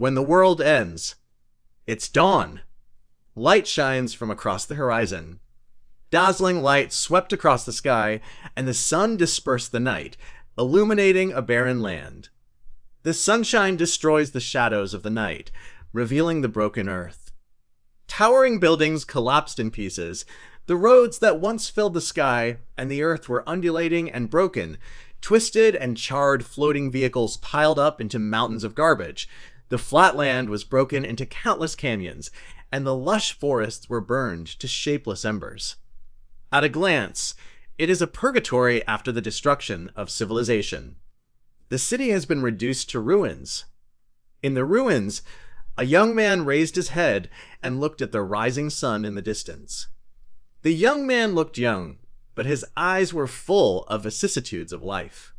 when the world ends. It's dawn. Light shines from across the horizon. Dazzling light swept across the sky, and the sun dispersed the night, illuminating a barren land. The sunshine destroys the shadows of the night, revealing the broken earth. Towering buildings collapsed in pieces. The roads that once filled the sky and the earth were undulating and broken. Twisted and charred floating vehicles piled up into mountains of garbage. The flat land was broken into countless canyons, and the lush forests were burned to shapeless embers. At a glance, it is a purgatory after the destruction of civilization. The city has been reduced to ruins. In the ruins, a young man raised his head and looked at the rising sun in the distance. The young man looked young, but his eyes were full of vicissitudes of life.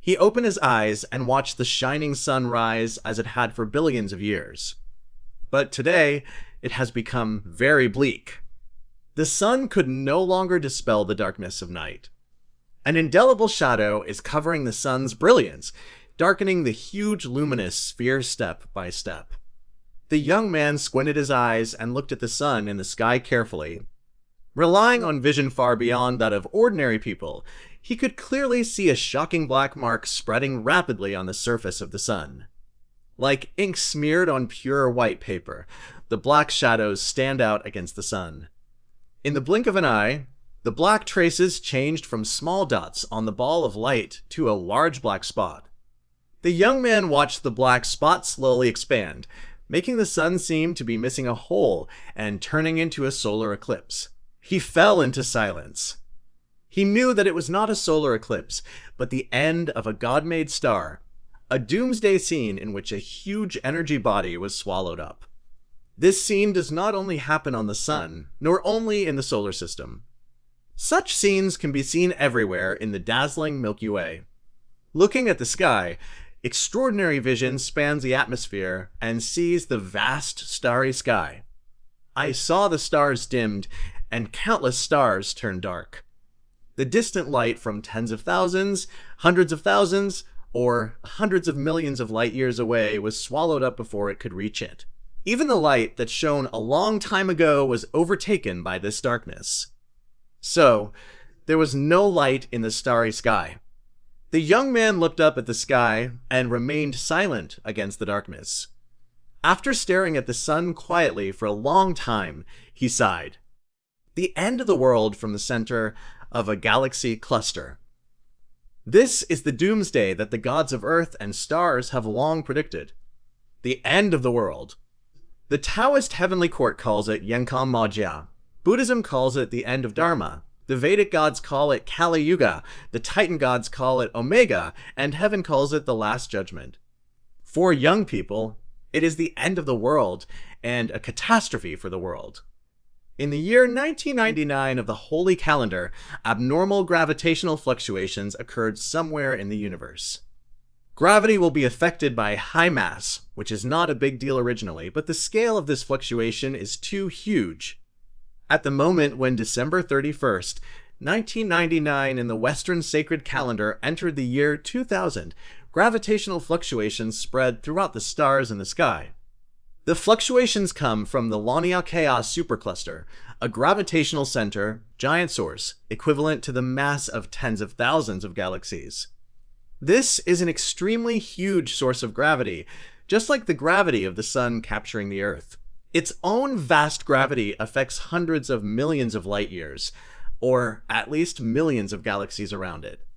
He opened his eyes and watched the shining sun rise as it had for billions of years. But today, it has become very bleak. The sun could no longer dispel the darkness of night. An indelible shadow is covering the sun's brilliance, darkening the huge luminous sphere step by step. The young man squinted his eyes and looked at the sun in the sky carefully. Relying on vision far beyond that of ordinary people, he could clearly see a shocking black mark spreading rapidly on the surface of the sun. Like ink smeared on pure white paper, the black shadows stand out against the sun. In the blink of an eye, the black traces changed from small dots on the ball of light to a large black spot. The young man watched the black spot slowly expand, making the sun seem to be missing a hole and turning into a solar eclipse. He fell into silence. He knew that it was not a solar eclipse, but the end of a God-made star, a doomsday scene in which a huge energy body was swallowed up. This scene does not only happen on the sun, nor only in the solar system. Such scenes can be seen everywhere in the dazzling Milky Way. Looking at the sky, extraordinary vision spans the atmosphere and sees the vast starry sky. I saw the stars dimmed, and countless stars turned dark. The distant light from tens of thousands, hundreds of thousands, or hundreds of millions of light years away was swallowed up before it could reach it. Even the light that shone a long time ago was overtaken by this darkness. So, there was no light in the starry sky. The young man looked up at the sky and remained silent against the darkness. After staring at the sun quietly for a long time, he sighed. The end of the world from the center of a galaxy cluster. This is the doomsday that the gods of Earth and stars have long predicted. The end of the world. The Taoist heavenly court calls it Yenkam Majia. Buddhism calls it the end of Dharma. The Vedic gods call it Kali Yuga. The Titan gods call it Omega. And heaven calls it the Last Judgment. For young people, it is the end of the world and a catastrophe for the world. In the year 1999 of the Holy Calendar, abnormal gravitational fluctuations occurred somewhere in the universe. Gravity will be affected by high mass, which is not a big deal originally, but the scale of this fluctuation is too huge. At the moment when December 31st, 1999 in the Western Sacred Calendar entered the year 2000, gravitational fluctuations spread throughout the stars in the sky. The fluctuations come from the Laniakea supercluster, a gravitational center, giant source, equivalent to the mass of tens of thousands of galaxies. This is an extremely huge source of gravity, just like the gravity of the sun capturing the Earth. Its own vast gravity affects hundreds of millions of light years, or at least millions of galaxies around it.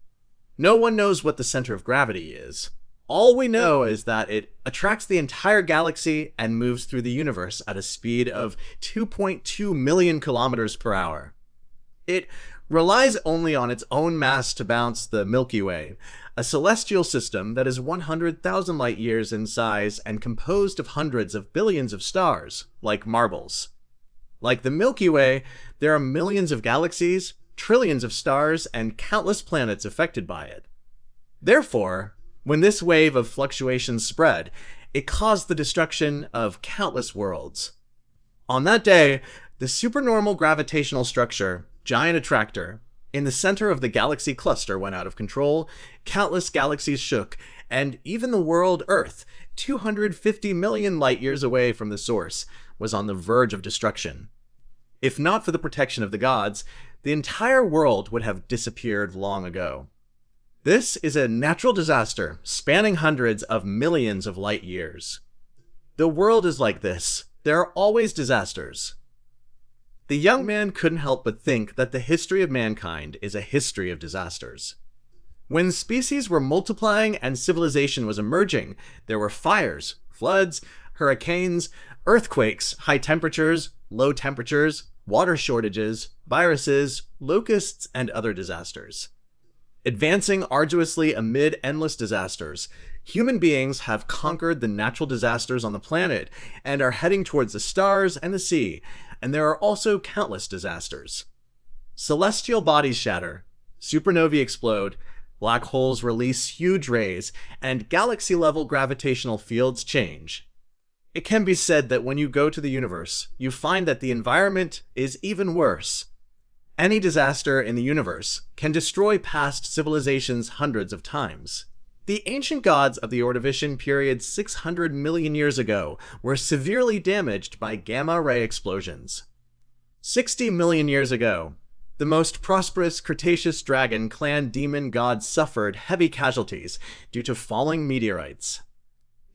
No one knows what the center of gravity is. All we know is that it attracts the entire galaxy and moves through the universe at a speed of 2.2 million kilometers per hour. It relies only on its own mass to bounce the Milky Way, a celestial system that is 100,000 light years in size and composed of hundreds of billions of stars, like marbles. Like the Milky Way, there are millions of galaxies, trillions of stars, and countless planets affected by it. Therefore, when this wave of fluctuations spread, it caused the destruction of countless worlds. On that day, the supernormal gravitational structure, giant attractor, in the center of the galaxy cluster went out of control, countless galaxies shook, and even the world Earth, 250 million light-years away from the source, was on the verge of destruction. If not for the protection of the gods, the entire world would have disappeared long ago. This is a natural disaster spanning hundreds of millions of light years. The world is like this. There are always disasters. The young man couldn't help but think that the history of mankind is a history of disasters. When species were multiplying and civilization was emerging, there were fires, floods, hurricanes, earthquakes, high temperatures, low temperatures, water shortages, viruses, locusts, and other disasters. Advancing arduously amid endless disasters, human beings have conquered the natural disasters on the planet and are heading towards the stars and the sea, and there are also countless disasters. Celestial bodies shatter, supernovae explode, black holes release huge rays, and galaxy-level gravitational fields change. It can be said that when you go to the universe, you find that the environment is even worse. Any disaster in the universe can destroy past civilizations hundreds of times. The ancient gods of the Ordovician period 600 million years ago were severely damaged by gamma-ray explosions. 60 million years ago, the most prosperous Cretaceous dragon clan demon god suffered heavy casualties due to falling meteorites.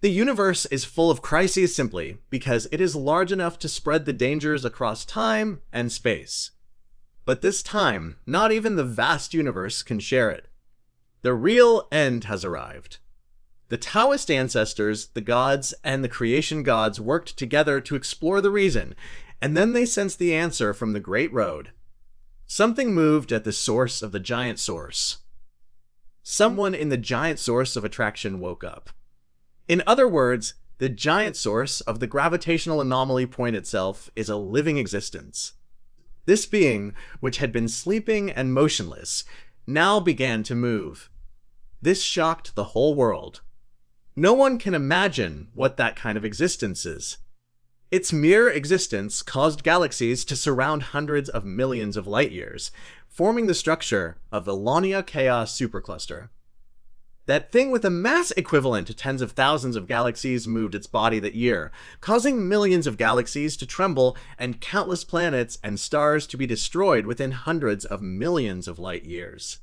The universe is full of crises simply because it is large enough to spread the dangers across time and space. But this time, not even the vast universe can share it. The real end has arrived. The Taoist ancestors, the gods, and the creation gods worked together to explore the reason, and then they sensed the answer from the Great Road. Something moved at the source of the giant source. Someone in the giant source of attraction woke up. In other words, the giant source of the gravitational anomaly point itself is a living existence. This being, which had been sleeping and motionless, now began to move. This shocked the whole world. No one can imagine what that kind of existence is. Its mere existence caused galaxies to surround hundreds of millions of light years, forming the structure of the Launia Chaos supercluster. That thing with a mass equivalent to tens of thousands of galaxies moved its body that year, causing millions of galaxies to tremble and countless planets and stars to be destroyed within hundreds of millions of light years.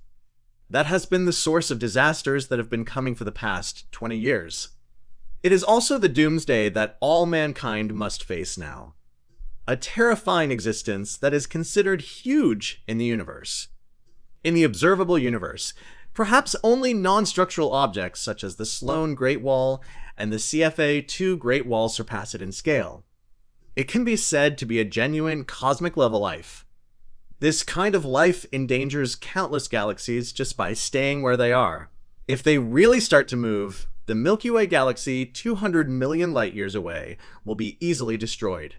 That has been the source of disasters that have been coming for the past 20 years. It is also the doomsday that all mankind must face now. A terrifying existence that is considered huge in the universe. In the observable universe, perhaps only non-structural objects such as the Sloan Great Wall and the CFA-2 Great Wall surpass it in scale. It can be said to be a genuine cosmic-level life. This kind of life endangers countless galaxies just by staying where they are. If they really start to move, the Milky Way galaxy 200 million light-years away will be easily destroyed.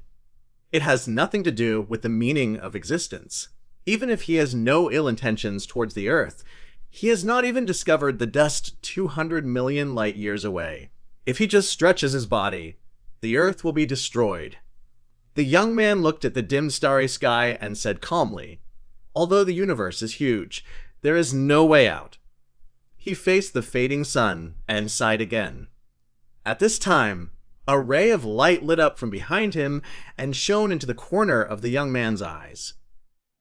It has nothing to do with the meaning of existence. Even if he has no ill intentions towards the Earth, he has not even discovered the dust 200 million light-years away. If he just stretches his body, the Earth will be destroyed. The young man looked at the dim starry sky and said calmly, "Although the universe is huge, there is no way out." He faced the fading sun and sighed again. At this time, a ray of light lit up from behind him and shone into the corner of the young man's eyes.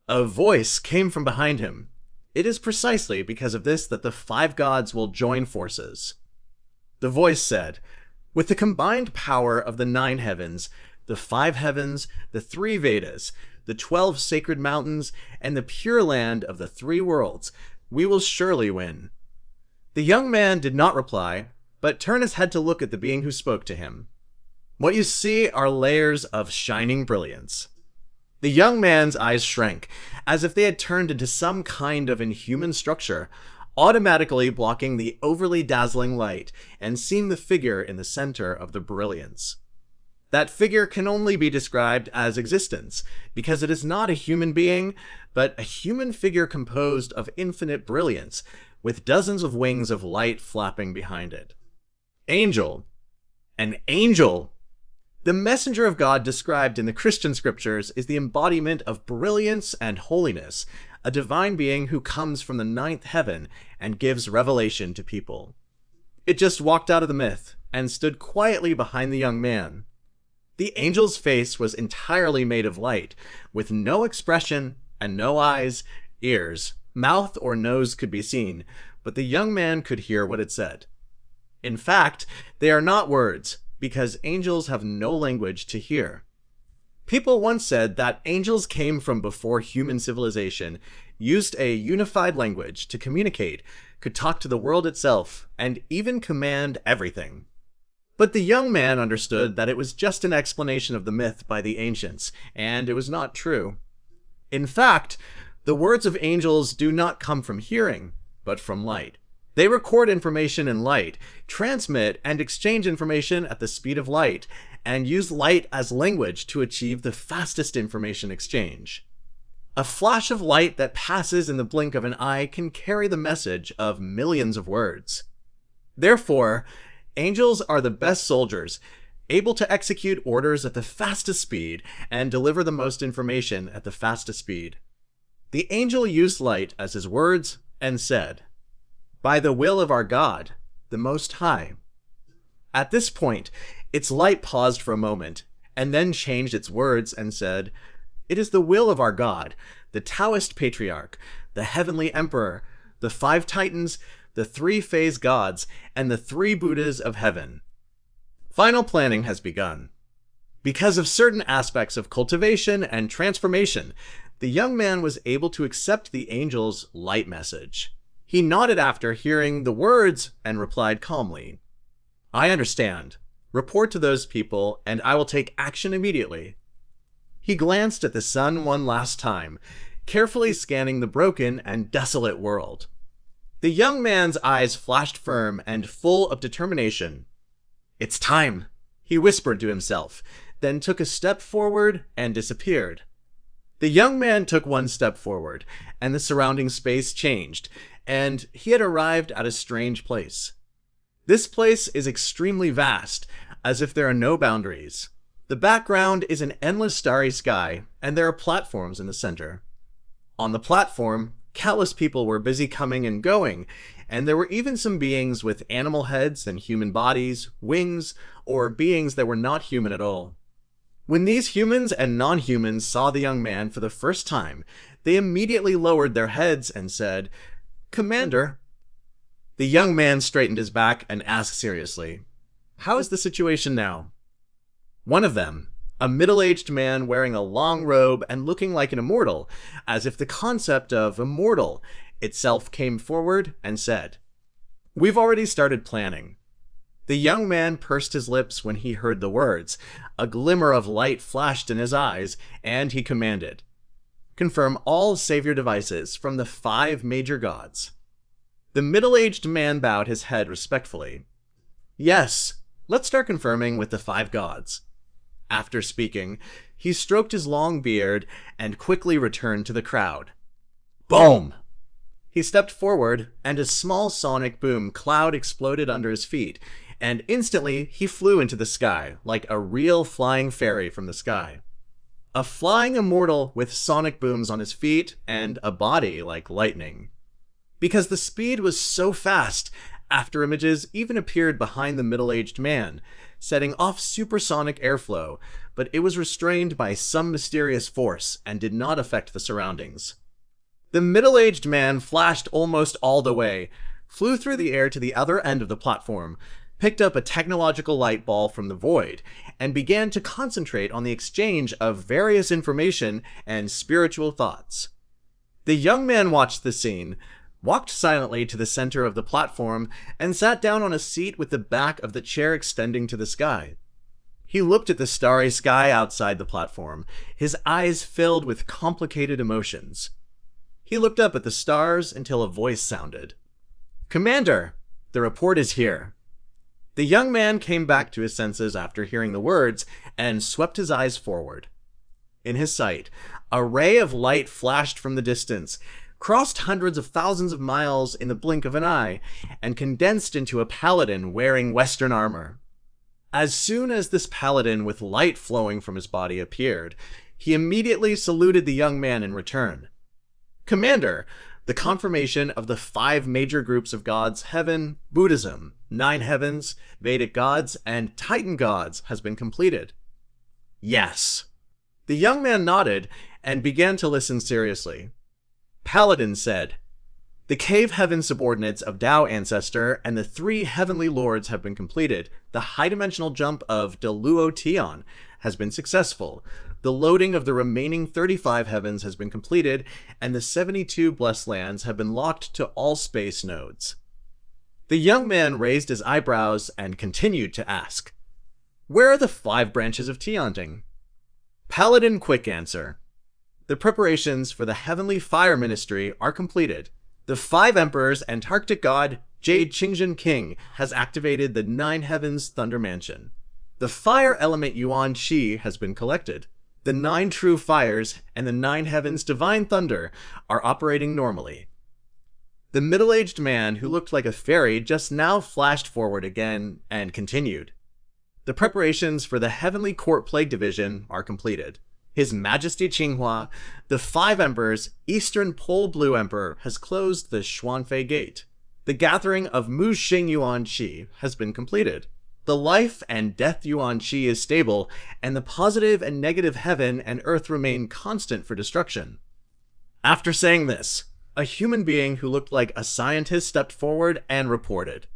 A voice came from behind him. It is precisely because of this that the five gods will join forces. The voice said, "With the combined power of the 9 heavens, the 5 heavens, the 3 Vedas, the 12 sacred mountains, and the pure land of the 3 worlds, we will surely win." The young man did not reply, but turned his head to look at the being who spoke to him. What you see are layers of shining brilliance. The young man's eyes shrank, as if they had turned into some kind of inhuman structure, automatically blocking the overly dazzling light and seeing the figure in the center of the brilliance. That figure can only be described as existence, because it is not a human being, but a human figure composed of infinite brilliance, with dozens of wings of light flapping behind it. Angel. An angel! The messenger of God described in the Christian scriptures is the embodiment of brilliance and holiness, a divine being who comes from the 9th heaven and gives revelation to people. It just walked out of the myth, and stood quietly behind the young man. The angel's face was entirely made of light, with no expression and no eyes, ears, mouth, or nose could be seen, but the young man could hear what it said. In fact, they are not words, because angels have no language to hear. People once said that angels came from before human civilization, used a unified language to communicate, could talk to the world itself, and even command everything. But the young man understood that it was just an explanation of the myth by the ancients, and it was not true. In fact, the words of angels do not come from hearing, but from light. They record information in light, transmit and exchange information at the speed of light, and use light as language to achieve the fastest information exchange. A flash of light that passes in the blink of an eye can carry the message of millions of words. Therefore, angels are the best soldiers, able to execute orders at the fastest speed and deliver the most information at the fastest speed. The angel used light as his words and said, "By the will of our God, the Most High." At this point, its light paused for a moment, and then changed its words and said, "It is the will of our God, the Taoist Patriarch, the Heavenly Emperor, the 5 Titans, the 3 phase gods, and the 3 Buddhas of heaven." Final planning has begun. Because of certain aspects of cultivation and transformation, the young man was able to accept the angel's light message. He nodded after hearing the words and replied calmly, "I understand. Report to those people, and I will take action immediately." He glanced at the sun one last time, carefully scanning the broken and desolate world. The young man's eyes flashed firm and full of determination. "It's time," he whispered to himself, then took a step forward and disappeared. The young man took one step forward, and the surrounding space changed, and he had arrived at a strange place. This place is extremely vast, as if there are no boundaries. The background is an endless starry sky, and there are platforms in the center. On the platform, countless people were busy coming and going, and there were even some beings with animal heads and human bodies, wings, or beings that were not human at all. When these humans and non-humans saw the young man for the first time, they immediately lowered their heads and said, "Commander." The young man straightened his back and asked seriously, "How is the situation now?" One of them, a middle-aged man wearing a long robe and looking like an immortal, as if the concept of immortal itself came forward and said, "We've already started planning." The young man pursed his lips when he heard the words. A glimmer of light flashed in his eyes, and he commanded, "Confirm all savior devices from the 5 major gods." The middle-aged man bowed his head respectfully. "Yes, let's start confirming with the 5 gods." After speaking, he stroked his long beard and quickly returned to the crowd. Boom! He stepped forward, and a small sonic boom cloud exploded under his feet, and instantly he flew into the sky, like a real flying fairy from the sky. A flying immortal with sonic booms on his feet and a body like lightning. Because the speed was so fast, after images even appeared behind the middle-aged man, setting off supersonic airflow, but it was restrained by some mysterious force and did not affect the surroundings. The middle-aged man flashed almost all the way, flew through the air to the other end of the platform, picked up a technological light ball from the void, and began to concentrate on the exchange of various information and spiritual thoughts. The young man watched the scene, walked silently to the center of the platform, and sat down on a seat with the back of the chair extending to the sky. He looked at the starry sky outside the platform, his eyes filled with complicated emotions. He looked up at the stars until a voice sounded. "Commander, the report is here." The young man came back to his senses after hearing the words and swept his eyes forward. In his sight, a ray of light flashed from the distance, crossed hundreds of thousands of miles in the blink of an eye, and condensed into a paladin wearing Western armor. As soon as this paladin with light flowing from his body appeared, he immediately saluted the young man in return. "Commander, The confirmation of the 5 major groups of gods, heaven, Buddhism, 9 heavens, Vedic gods, and Titan gods has been completed. Yes. The young man nodded and began to listen seriously. Paladin said, "The cave heaven subordinates of Tao Ancestor and the 3 heavenly lords have been completed. The high-dimensional jump of Deluo Tion has been successful. The loading of the remaining 35 heavens has been completed, and the 72 blessed lands have been locked to all space nodes." The young man raised his eyebrows and continued to ask, "Where are the 5 branches of Tianting?" Paladin quick answer. The preparations for the Heavenly Fire Ministry are completed. The 5 emperors Antarctic god Jade Qingjin King has activated the 9 heavens Thunder Mansion. The fire element Yuan Qi has been collected. The 9 true fires and the 9 heavens Divine Thunder are operating normally. The middle-aged man who looked like a fairy just now flashed forward again and continued. The preparations for the Heavenly Court Plague Division are completed. His Majesty Qinghua, the 5 emperors, Eastern Pole Blue Emperor, has closed the Xuanfei Gate. The gathering of Mu Xing Yuan Qi has been completed. The life and death Yuan Qi is stable, and the positive and negative heaven and earth remain constant for destruction. After saying this, a human being who looked like a scientist stepped forward and reported.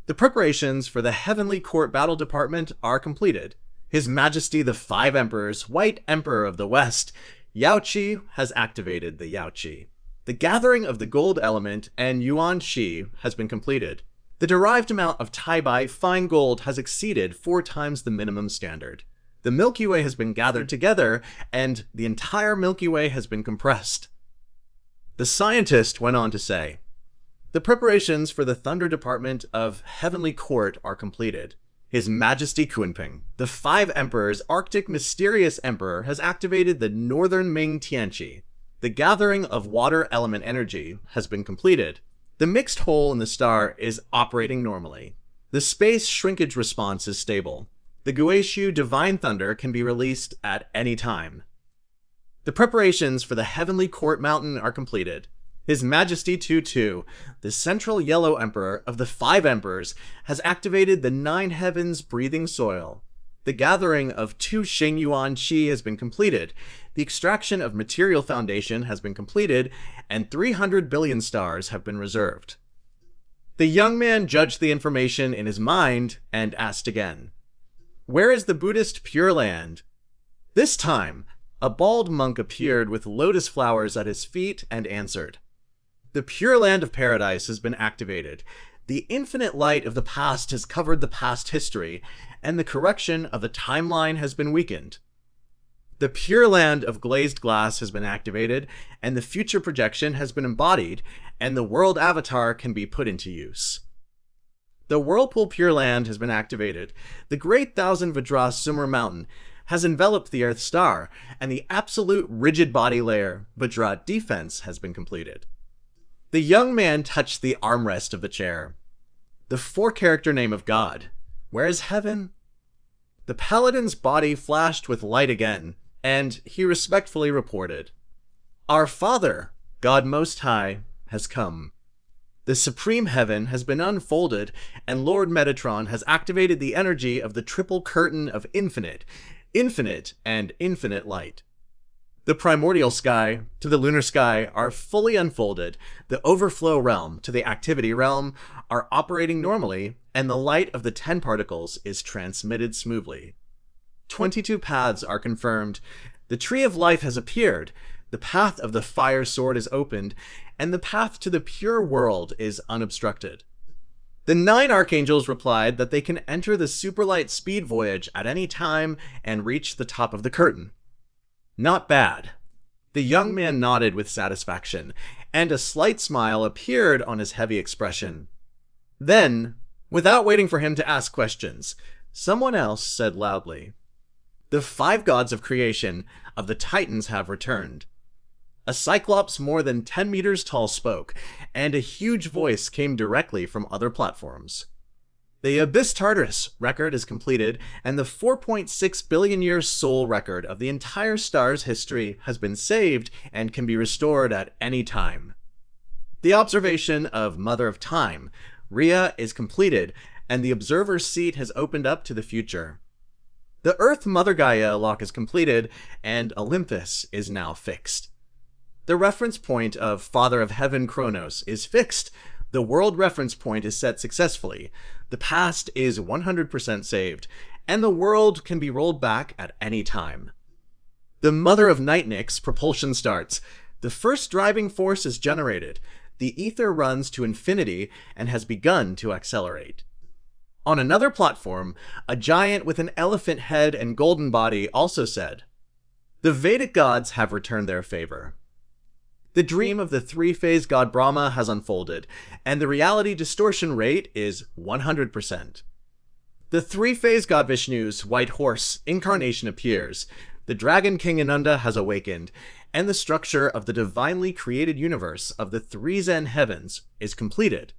The preparations for the Heavenly Court Battle Department are completed. His Majesty the 5 Emperors, White Emperor of the West, Yao Qi, has activated the Yao Qi. The gathering of the gold element and Yuan Qi has been completed. The derived amount of Taibai fine gold has exceeded 4 times the minimum standard. The Milky Way has been gathered together, and the entire Milky Way has been compressed. The scientist went on to say, "The preparations for the Thunder Department of Heavenly Court are completed. His Majesty Kunping, the 5 Emperors Arctic Mysterious Emperor, has activated the Northern Ming Tianqi. The gathering of water element energy has been completed. The mixed hole in the star is operating normally. The space shrinkage response is stable. The Guishu Divine Thunder can be released at any time. The preparations for the Heavenly Court Mountain are completed. His Majesty Tu, the Central Yellow Emperor of the 5 Emperors, has activated the 9 heavens breathing soil. The gathering of 2 Xing Yuan Qi has been completed. The extraction of material foundation has been completed, and 300 billion stars have been reserved." The young man judged the information in his mind and asked again, "Where is the Buddhist Pure Land?" This time, a bald monk appeared with lotus flowers at his feet and answered, "The Pure Land of Paradise has been activated. The infinite light of the past has covered the past history, and the correction of the timeline has been weakened. The Pure Land of Glazed Glass has been activated, and the future projection has been embodied, and the world avatar can be put into use. The Whirlpool Pure Land has been activated. The Great Thousand Vajra Sumer Mountain has enveloped the Earth star, and the absolute rigid body layer, Vajra Defense, has been completed." The young man touched the armrest of the chair. "The 4-character name of God. Where is heaven?" The paladin's body flashed with light again, and he respectfully reported, "Our Father, God Most High, has come. The Supreme Heaven has been unfolded, and Lord Metatron has activated the energy of the triple curtain of infinite, and infinite light. The primordial sky to the lunar sky are fully unfolded, the overflow realm to the activity realm are operating normally, and the light of the 10 particles is transmitted smoothly. 22 paths are confirmed. The tree of life has appeared, the path of the fire sword is opened, and the path to the pure world is unobstructed." The 9 archangels replied that they can enter the superlight speed voyage at any time and reach the top of the curtain. "Not bad." The young man nodded with satisfaction, and a slight smile appeared on his heavy expression. Then, without waiting for him to ask questions, someone else said loudly, "The 5 gods of creation of the Titans have returned." A cyclops more than 10 meters tall spoke, and a huge voice came directly from other platforms. "The Abyss Tartarus record is completed, and the 4.6 billion year soul record of the entire star's history has been saved and can be restored at any time." The observation of Mother of Time, Rhea, is completed, and the observer's seat has opened up to the future. The Earth Mother Gaia lock is completed, and Olympus is now fixed. The reference point of Father of Heaven Kronos is fixed. The world reference point is set successfully. The past is 100% saved, and the world can be rolled back at any time. The Mother of Night Nyx propulsion starts. The first driving force is generated. The ether runs to infinity and has begun to accelerate. On another platform, a giant with an elephant head and golden body also said, "The Vedic gods have returned their favor." The dream of the three-phase god Brahma has unfolded, and the reality distortion rate is 100%. The three-phase god Vishnu's white horse incarnation appears, the dragon king Ananda has awakened, and the structure of the divinely created universe of the three Zen heavens is completed.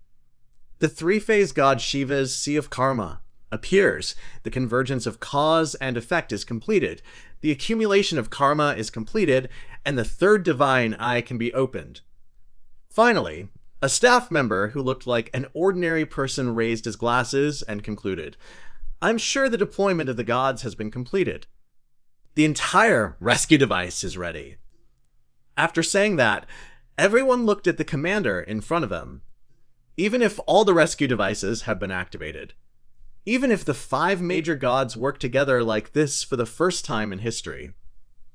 The three-phase god Shiva's Sea of Karma appears, the convergence of cause and effect is completed, the accumulation of karma is completed, and the third divine eye can be opened. Finally, a staff member who looked like an ordinary person raised his glasses and concluded, "I'm sure the deployment of the gods has been completed. The entire rescue device is ready." After saying that, everyone looked at the commander in front of them. Even if all the rescue devices have been activated, even if the 5 major gods work together like this for the first time in history,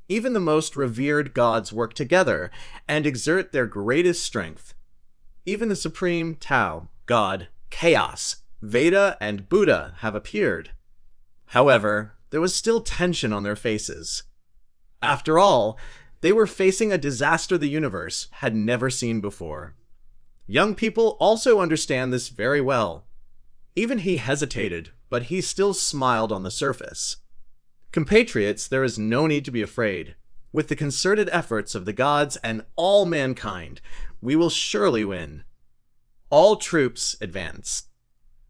even the most revered gods work together and exert their greatest strength, even the supreme Tao, God, Chaos, Veda, and Buddha have appeared. However, there was still tension on their faces. After all, they were facing a disaster the universe had never seen before. Young people also understand this very well. Even he hesitated, but he still smiled on the surface. Compatriots, there is no need to be afraid. With the concerted efforts of the gods and all mankind, we will surely win. All troops advance.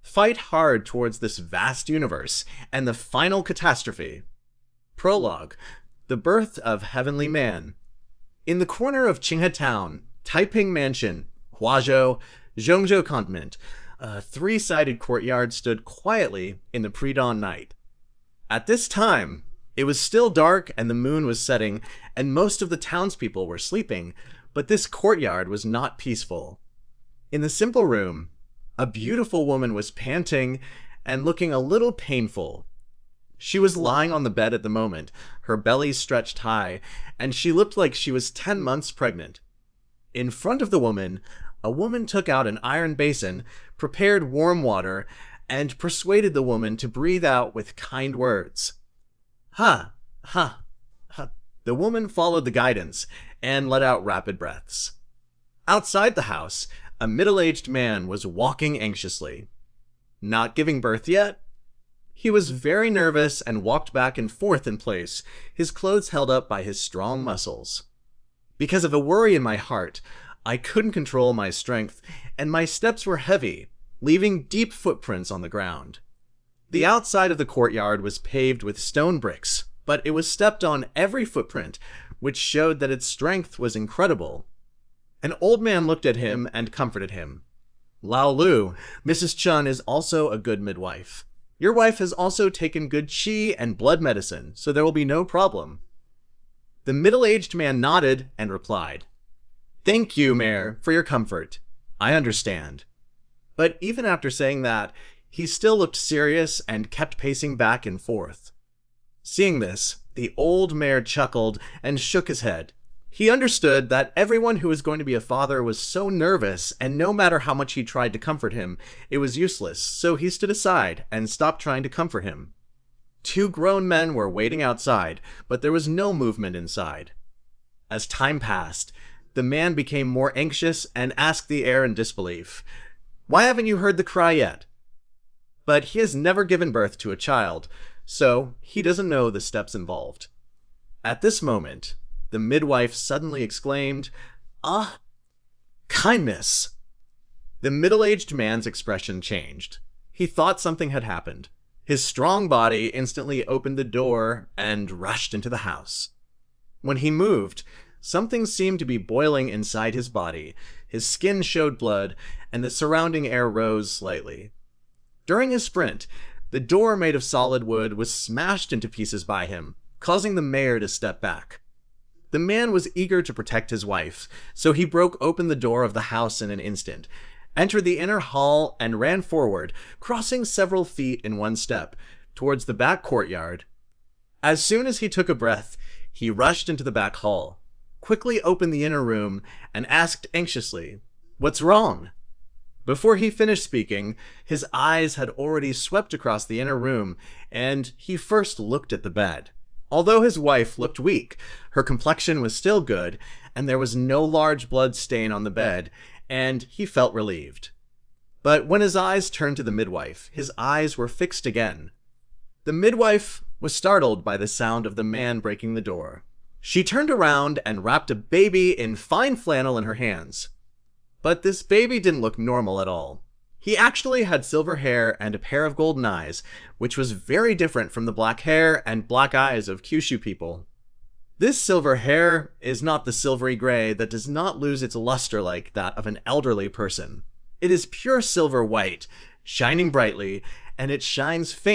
Fight hard towards this vast universe and the final catastrophe. Prologue: The Birth of Heavenly Man. In the corner of Qinghe Town, Taiping Mansion, Huazhou, Zhongzhou Cantonment, a 3-sided courtyard stood quietly in the pre-dawn night. At this time, it was still dark and the moon was setting, and most of the townspeople were sleeping, but this courtyard was not peaceful. In the simple room, a beautiful woman was panting and looking a little painful. She was lying on the bed at the moment, her belly stretched high, and she looked like she was 10 months pregnant. In front of the woman, a woman took out an iron basin, prepared warm water, and persuaded the woman to breathe out with kind words. Ha, ha, ha. The woman followed the guidance and let out rapid breaths. Outside the house, a middle-aged man was walking anxiously. Not giving birth yet? He was very nervous and walked back and forth in place, his clothes held up by his strong muscles. Because of a worry in my heart, I couldn't control my strength, and my steps were heavy, leaving deep footprints on the ground. The outside of the courtyard was paved with stone bricks, but it was stepped on every footprint, which showed that its strength was incredible. An old man looked at him and comforted him. "Lao Lu, Mrs. Chun is also a good midwife. Your wife has also taken good qi and blood medicine, so there will be no problem." The middle-aged man nodded and replied, "Thank you, Mayor, for your comfort. I understand." But even after saying that, he still looked serious and kept pacing back and forth. Seeing this, the old mayor chuckled and shook his head. He understood that everyone who was going to be a father was so nervous, and no matter how much he tried to comfort him, it was useless, so he stood aside and stopped trying to comfort him. 2 grown men were waiting outside, but there was no movement inside. As time passed, the man became more anxious and asked the heir in disbelief, "Why haven't you heard the cry yet?" But he has never given birth to a child, so he doesn't know the steps involved. At this moment, the midwife suddenly exclaimed, "Ah, kindness!" The middle-aged man's expression changed. He thought something had happened. His strong body instantly opened the door and rushed into the house. When he moved, something seemed to be boiling inside his body. His skin showed blood, and the surrounding air rose slightly. During his sprint, the door made of solid wood was smashed into pieces by him, causing the mayor to step back. The man was eager to protect his wife, so he broke open the door of the house in an instant, entered the inner hall, and ran forward, crossing several feet in one step, towards the back courtyard. As soon as he took a breath, he rushed into the back hall, quickly opened the inner room, and asked anxiously, "What's wrong?" Before he finished speaking, his eyes had already swept across the inner room, and he first looked at the bed. Although his wife looked weak, her complexion was still good, and there was no large blood stain on the bed, and he felt relieved. But when his eyes turned to the midwife, his eyes were fixed again. The midwife was startled by the sound of the man breaking the door. She turned around and wrapped a baby in fine flannel in her hands. But this baby didn't look normal at all. He actually had silver hair and a pair of golden eyes, which was very different from the black hair and black eyes of Kyushu people. This silver hair is not the silvery gray that does not lose its luster like that of an elderly person. It is pure silver white, shining brightly, and it shines faintly